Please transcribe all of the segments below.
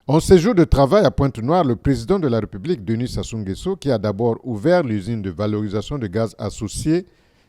En séjour de travail à Pointe-Noire, le président de la République, Denis Sassou Nguesso, qui a d'abord ouvert l'usine de valorisation de gaz associée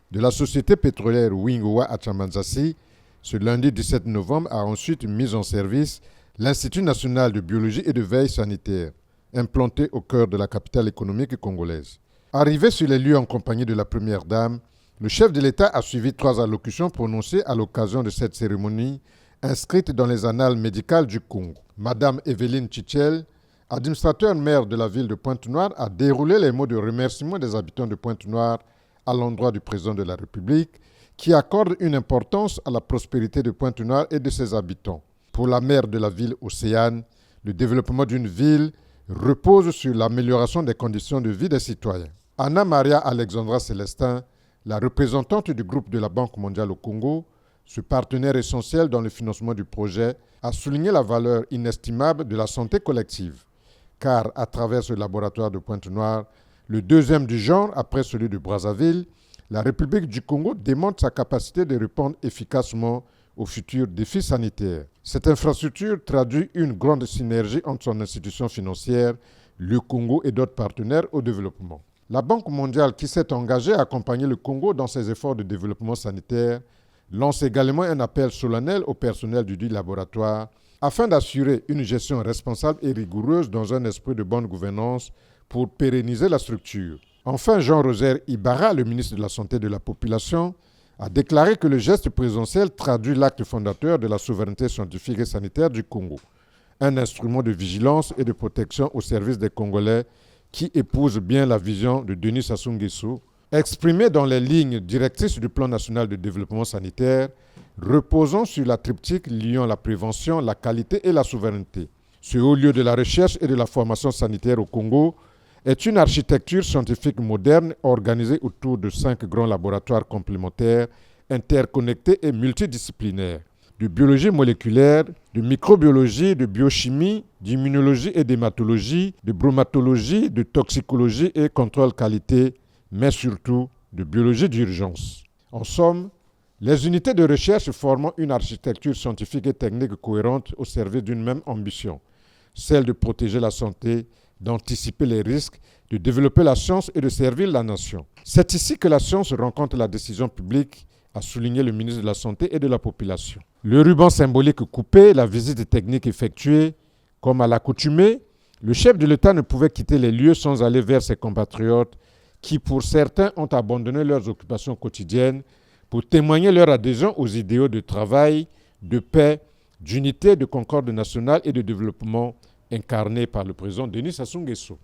de la société pétrolière Wingowa à Chamanzassi, ce lundi 17 novembre, a ensuite mis en service l'Institut national de biologie et de veille sanitaire, implanté au cœur de la capitale économique congolaise. Arrivé sur les lieux en compagnie de la première dame, le chef de l'État a suivi 3 allocutions prononcées à l'occasion de cette cérémonie inscrite dans les annales médicales du Congo. Madame Evelyne Tchichel, administrateur maire de la ville de Pointe-Noire, a déroulé les mots de remerciement des habitants de Pointe-Noire à l'endroit du président de la République, qui accorde une importance à la prospérité de Pointe-Noire et de ses habitants. Pour la maire de la ville Océane, le développement d'une ville repose sur l'amélioration des conditions de vie des citoyens. Anna Maria Alexandra Célestin, la représentante du groupe de la Banque mondiale au Congo, ce partenaire essentiel dans le financement du projet, a souligné la valeur inestimable de la santé collective, car à travers ce laboratoire de Pointe-Noire, le deuxième du genre après celui de Brazzaville, la République du Congo démontre sa capacité de répondre efficacement aux futurs défis sanitaires. Cette infrastructure traduit une grande synergie entre son institution financière, le Congo et d'autres partenaires au développement. La Banque mondiale, qui s'est engagée à accompagner le Congo dans ses efforts de développement sanitaire, lance également un appel solennel au personnel du dit laboratoire afin d'assurer une gestion responsable et rigoureuse dans un esprit de bonne gouvernance pour pérenniser la structure. Enfin, Jean-Rosaire Ibarra, le ministre de la Santé et de la Population, a déclaré que le geste présidentiel traduit l'acte fondateur de la souveraineté scientifique et sanitaire du Congo, un instrument de vigilance et de protection au service des Congolais qui épouse bien la vision de Denis Sassou Nguesso, exprimée dans les lignes directrices du plan national de développement sanitaire, reposant sur la triptyque liant la prévention, la qualité et la souveraineté. Ce haut lieu de la recherche et de la formation sanitaire au Congo est une architecture scientifique moderne organisée autour de 5 grands laboratoires complémentaires, interconnectés et multidisciplinaires, de biologie moléculaire, de microbiologie, de biochimie, d'immunologie et d'hématologie, de bromatologie, de toxicologie et contrôle qualité, mais surtout de biologie d'urgence. En somme, les unités de recherche formant une architecture scientifique et technique cohérente au service d'une même ambition, celle de protéger la santé, d'anticiper les risques, de développer la science et de servir la nation. C'est ici que la science rencontre la décision publique, a souligné le ministre de la Santé et de la Population. Le ruban symbolique coupé, la visite technique effectuée, comme à l'accoutumée, le chef de l'État ne pouvait quitter les lieux sans aller vers ses compatriotes qui, pour certains, ont abandonné leurs occupations quotidiennes pour témoigner leur adhésion aux idéaux de travail, de paix, d'unité, de concorde nationale et de développement incarnés par le président Denis Sassou Nguesso.